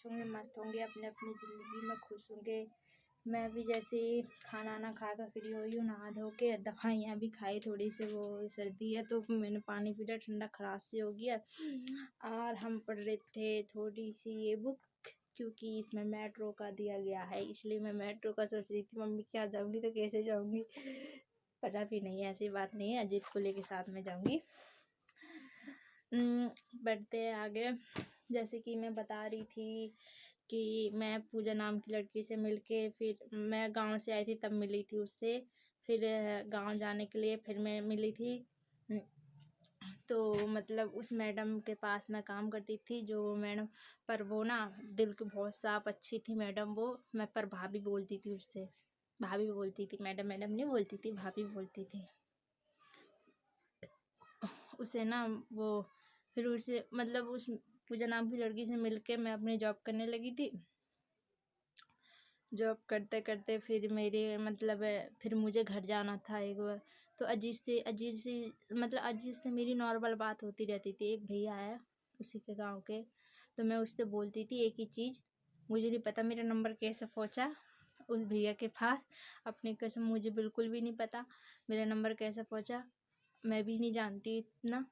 खुश होंगे, मस्त होंगे, अपने अपनी ज़िंदगी में खुश होंगे। मैं भी जैसे ही खाना वाना खा कर फ्री हुई हूँ, नहा धो के दवाइयाँ भी खाई, थोड़ी सी वो सर्दी है तो मैंने पानी पी लिया, ठंडा खराश हो गया। और हम पढ़ रहे थे थोड़ी सी ये बुक, क्योंकि इसमें मेट्रो का दिया गया है, इसलिए मैं मेट्रो का सोच रही थी मम्मी क्या जाऊँगी तो कैसे जाऊँगी, पता भी नहीं है, ऐसी बात नहीं है, अजीत को लेके साथ में जाऊँगी। बढ़ते हैं आगे। जैसे कि मैं बता रही थी कि मैं पूजा नाम की लड़की से मिलके, फिर मैं गांव से आई थी तब मिली थी उससे, फिर गांव जाने के लिए फिर मैं मिली थी। तो मतलब उस मैडम के पास मैं काम करती थी, जो मैडम, पर वो ना दिल की बहुत साफ अच्छी थी मैडम वो, मैं पर भाभी बोलती थी उससे, भाभी बोलती थी, मैडम मैडम नहीं बोलती थी, भाभी बोलती थी उसे ना। वो फिर उसे मतलब उस पूजा नाम की लड़की से मिलके मैं अपनी जॉब करने लगी थी। जॉब करते करते फिर मेरे मतलब फिर मुझे घर जाना था एक बार, तो अजीत से मेरी नॉर्मल बात होती रहती थी। एक भैया है उसी के गांव के, तो मैं उससे बोलती थी एक ही चीज़, मुझे नहीं पता मेरा नंबर कैसे पहुंचा उस भैया के पास, अपनी कसम मुझे बिल्कुल भी नहीं पता मेरा नंबर कैसे पहुंचा, मैं भी नहीं जानती इतना।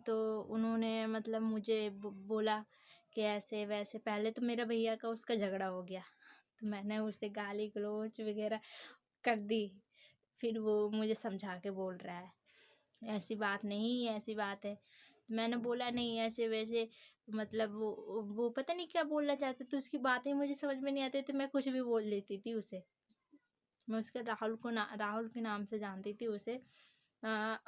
तो उन्होंने मतलब मुझे बोला कि ऐसे वैसे, पहले तो मेरा भैया का उसका झगड़ा हो गया, तो मैंने उससे गाली गलौज वगैरह कर दी। फिर वो मुझे समझा के बोल रहा है ऐसी बात नहीं, ऐसी बात है। मैंने बोला नहीं ऐसे वैसे, मतलब वो पता नहीं क्या बोलना चाहते, तो उसकी बातें मुझे समझ में नहीं आती, तो मैं कुछ भी बोल देती थी उसे। मैं उसके राहुल के नाम से जानती थी उसे।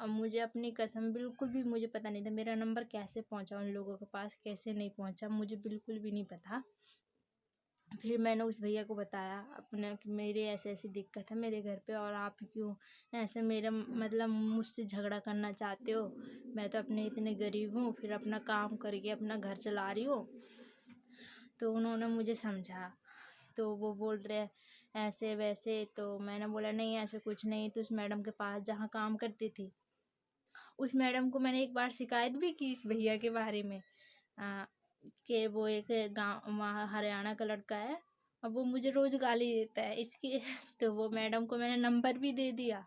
मुझे अपनी कसम बिल्कुल भी मुझे पता नहीं था मेरा नंबर कैसे पहुंचा उन लोगों के पास, कैसे नहीं पहुंचा, मुझे बिल्कुल भी नहीं पता। फिर मैंने उस भैया को बताया अपने कि मेरे ऐसे ऐसी दिक्कत है मेरे घर पे, और आप क्यों ऐसे मेरा मतलब मुझसे झगड़ा करना चाहते हो, मैं तो अपने इतने गरीब हूँ, फिर अपना काम करके अपना घर चला रही हूँ। तो उन्होंने मुझे समझा, तो वो बोल रहे ऐसे वैसे, तो मैंने बोला नहीं ऐसे कुछ नहीं। तो उस मैडम के पास जहाँ काम करती थी, उस मैडम को मैंने एक बार शिकायत भी की इस भैया के बारे में, कि वो एक गाँव वहाँ हरियाणा का लड़का है, अब वो मुझे रोज़ गाली देता है इसकी तो वो मैडम को मैंने नंबर भी दे दिया,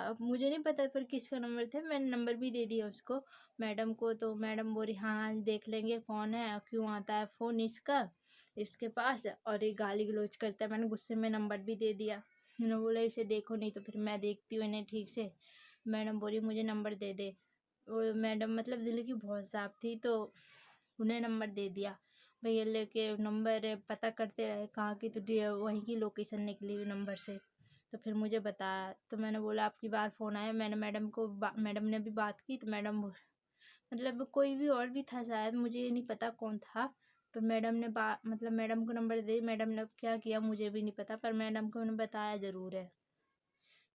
अब मुझे नहीं पता फिर किसका नंबर था, मैंने नंबर भी दे दिया उसको, मैडम को। तो मैडम बोली हाँ देख लेंगे कौन है, क्यों आता है फ़ोन इसके पास, और ये गाली गलौज करता है। मैंने गुस्से में नंबर भी दे दिया, उन्होंने बोला इसे देखो, नहीं तो फिर मैं देखती हूँ इन्हें ठीक से। मैडम बोली मुझे नंबर दे दे, वो मैडम मतलब दिल की बहुत साफ थी, तो उन्हें नंबर दे दिया। भैया लेके नंबर पता करते रहे कहाँ की, तो वहीं की लोकेशन निकली नंबर से। तो फिर मुझे बताया, तो मैंने बोला आपकी बार फ़ोन आया, मैंने मैडम ने भी बात की, तो मैडम मतलब कोई भी और भी था शायद, मुझे नहीं पता कौन था। तो मैडम ने मतलब मैडम को नंबर दे, मैडम ने क्या किया मुझे भी नहीं पता, पर मैडम को उन्होंने बताया ज़रूर है।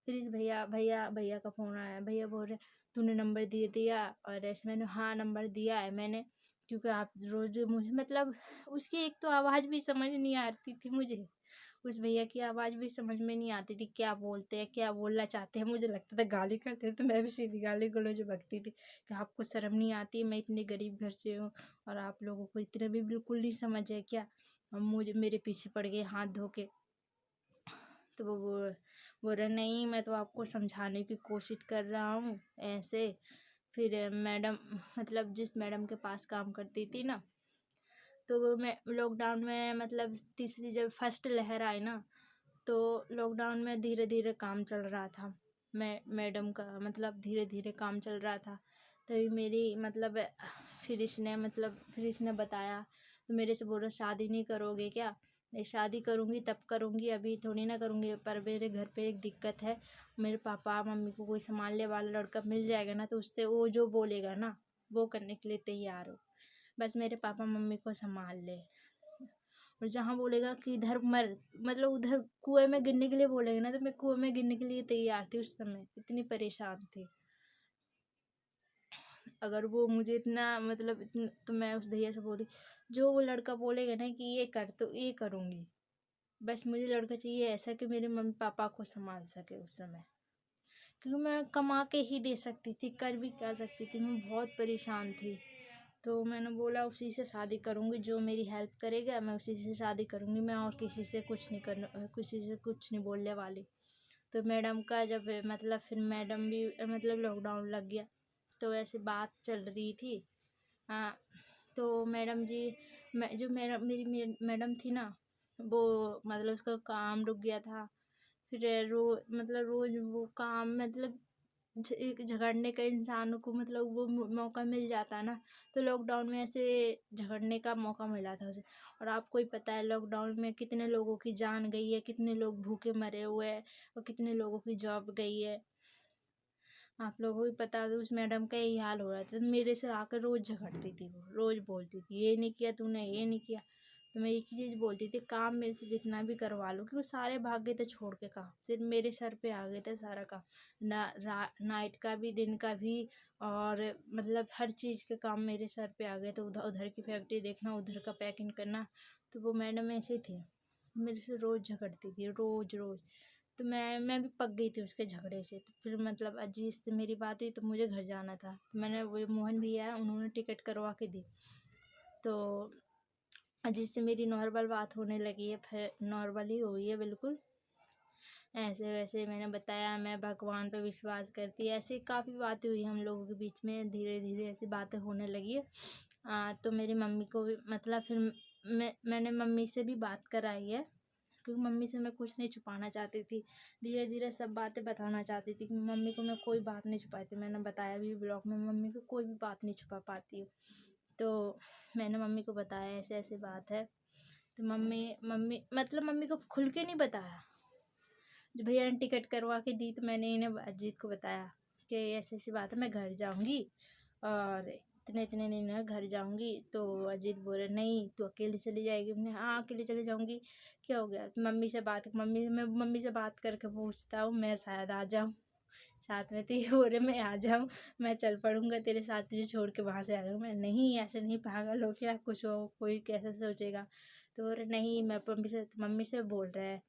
फिर इस भैया का फ़ोन आया, भैया बोल रहे तूने नंबर दे दिया, और ऐसे मैंने हाँ नंबर दिया है मैंने, क्योंकि आप रोज़ मुझे मतलब उसकी एक तो आवाज़ भी समझ नहीं आती थी मुझे, उस भैया की आवाज़ भी समझ में नहीं आती थी क्या बोलते हैं, क्या बोलना चाहते हैं, मुझे लगता था गाली करते हैं, तो मैं भी सीधी गाली गलौज बकती थी कि आपको शर्म नहीं आती, मैं इतने गरीब घर से हूँ और आप लोगों को इतना भी बिल्कुल नहीं समझ है क्या, मुझे मेरे पीछे पड़ गए हाथ धो के। तो वो बोल रहा नहीं मैं तो आपको समझाने की कोशिश कर रहा हूँ ऐसे। फिर मैडम मतलब जिस मैडम के पास काम करती थी ना, तो वो मैं लॉकडाउन में मतलब तीसरी जब फर्स्ट लहर आई ना, तो लॉकडाउन में धीरे धीरे काम चल रहा था, मैडम का मतलब धीरे धीरे काम चल रहा था। तभी मेरी मतलब फिर इसने बताया, तो मेरे से बोल रहा शादी नहीं करोगे क्या, नहीं शादी करूँगी तब करूँगी, अभी थोड़ी ना करूँगी, पर मेरे घर पे एक दिक्कत है, मेरे पापा मम्मी को कोई संभालने वाला लड़का मिल जाएगा ना, तो उससे वो जो बोलेगा ना वो करने के लिए तैयार हो, बस मेरे पापा मम्मी को संभाल ले, और जहाँ बोलेगा कि इधर मर, मतलब उधर कुएं में गिरने के लिए बोलेगा ना, तो मैं कुएं में गिरने के लिए तैयार थी, उस समय इतनी परेशान थी। अगर वो मुझे इतना मतलब इतना, तो मैं उस भैया से बोली जो वो लड़का बोलेगा ना कि ये कर तो ये करूँगी, बस मुझे लड़का चाहिए ऐसा कि मेरे मम्मी पापा को संभाल सके उस समय, क्योंकि मैं कमा के ही दे सकती थी, कर भी क्या सकती थी, मैं बहुत परेशान थी। तो मैंने बोला उसी से शादी करूँगी, जो मेरी हेल्प करेगा मैं उसी से शादी करूँगी, मैं और किसी से कुछ नहीं करना, किसी से कुछ नहीं बोलने वाली। तो मैडम का जब मतलब फिर मैडम भी मतलब लॉकडाउन लग गया, तो ऐसे बात चल रही थी। हाँ, तो मैडम जी जो मेरी मैडम थी ना, वो मतलब उसका काम रुक गया था। फिर मतलब रोज वो काम मतलब एक झगड़ने का इंसान को मतलब वो मौका मिल जाता ना, तो लॉकडाउन में ऐसे झगड़ने का मौका मिला था उसे। और आपको ही पता है लॉकडाउन में कितने लोगों की जान गई है, कितने लोग भूखे मरे हुए हैं और कितने लोगों की जॉब गई है। आप लोगों को भी पता, तो उस मैडम का यही हाल हो रहा था। तो मेरे से आकर रोज झगड़ती थी, वो रोज बोलती थी ये नहीं किया तूने, ये नहीं किया। तो मैं एक ही चीज़ बोलती थी, काम मेरे से जितना भी करवा लो, क्योंकि वो सारे भाग गए थे छोड़ के काम, सिर्फ मेरे सर पे आ गए थे सारा काम। नाइट का भी, दिन का भी, और मतलब हर चीज़ के काम मेरे सर पे आ गए। तो उधर उधर की फैक्ट्री देखना, उधर का पैकिंग करना। तो वो मैडम ऐसी थी, मेरे से रोज झगड़ती थी, रोज रोज। तो मैं भी पक गई थी उसके झगड़े से। तो फिर मतलब अजीत से मेरी बात हुई, तो मुझे घर जाना था, तो मैंने वो मोहन भैया है उन्होंने टिकट करवा के दी। तो अजीत से मेरी नॉर्मल बात होने लगी है, फिर नॉर्मल ही हुई है बिल्कुल। ऐसे वैसे मैंने बताया मैं भगवान पे विश्वास करती है, ऐसे काफ़ी बातें हुई हम लोगों के बीच में, धीरे धीरे ऐसी बातें होने लगी है। तो मेरी मम्मी को भी मतलब फिर मैंने मम्मी से भी बात कराई है, क्योंकि मम्मी से मैं कुछ नहीं छुपाना चाहती थी। धीरे धीरे सब बातें बताना चाहती थी कि मम्मी को मैं कोई बात नहीं छुपाती। मैंने बताया भी ब्लॉग में, मम्मी को कोई भी बात नहीं छुपा पाती हूँ। तो मैंने मम्मी को बताया ऐसे ऐसे बात है। तो मम्मी मम्मी मतलब मम्मी को खुल के नहीं बताया। जब भैया ने टिकट करवा के दी, तो मैंने इन्हें अजीत को बताया कि ऐसी ऐसी बात है, मैं घर जाऊँगी और इतने इतने दिन में घर जाऊँगी। तो अजीत बोले नहीं तू अकेली चली जाएगी। मैंने हाँ अकेली चली जाऊँगी, क्या हो गया। मम्मी से बात करके पूछता हूँ मैं शायद आ जाऊँ साथ में। तो ये बोले मैं आ जाऊँ, मैं चल पड़ूँगा तेरे साथ, तुझे छोड़ के वहाँ से आ जाऊँ। मैं नहीं ऐसे नहीं, पागल हो क्या, कुछ हो कोई कैसे सोचेगा। तो बोले नहीं मैं मम्मी से बोल रहा है।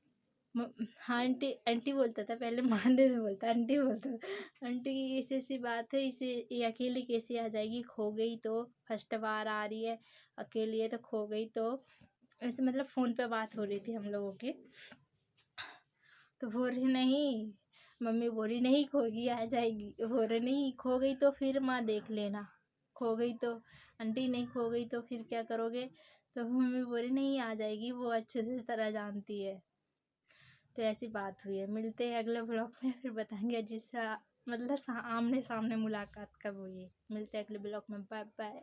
हाँ आंटी आंटी बोलता था पहले, मानते नहीं बोलता, आंटी बोलता था। आंटी की ऐसी ऐसी बात है, इसे ये अकेली कैसे आ जाएगी, खो गई तो, फर्स्ट बार आ रही है, अकेली है तो खो गई तो। ऐसे मतलब फ़ोन पे बात हो रही थी हम लोगों की। तो बोल रही नहीं, मम्मी बोल रही नहीं खोगी आ जाएगी, बोल रहे नहीं खो गई तो फिर माँ देख लेना, खो गई तो। आंटी नहीं खो गई तो फिर क्या करोगे। तो मम्मी बोली नहीं आ जाएगी, वो अच्छे से तरह जानती है। तो ऐसी बात हुई है। मिलते हैं अगले ब्लॉग में, फिर बताएंगे जिसका मतलब आमने सामने मुलाकात कब हुई है। मिलते हैं अगले ब्लॉग में, बाय बाय।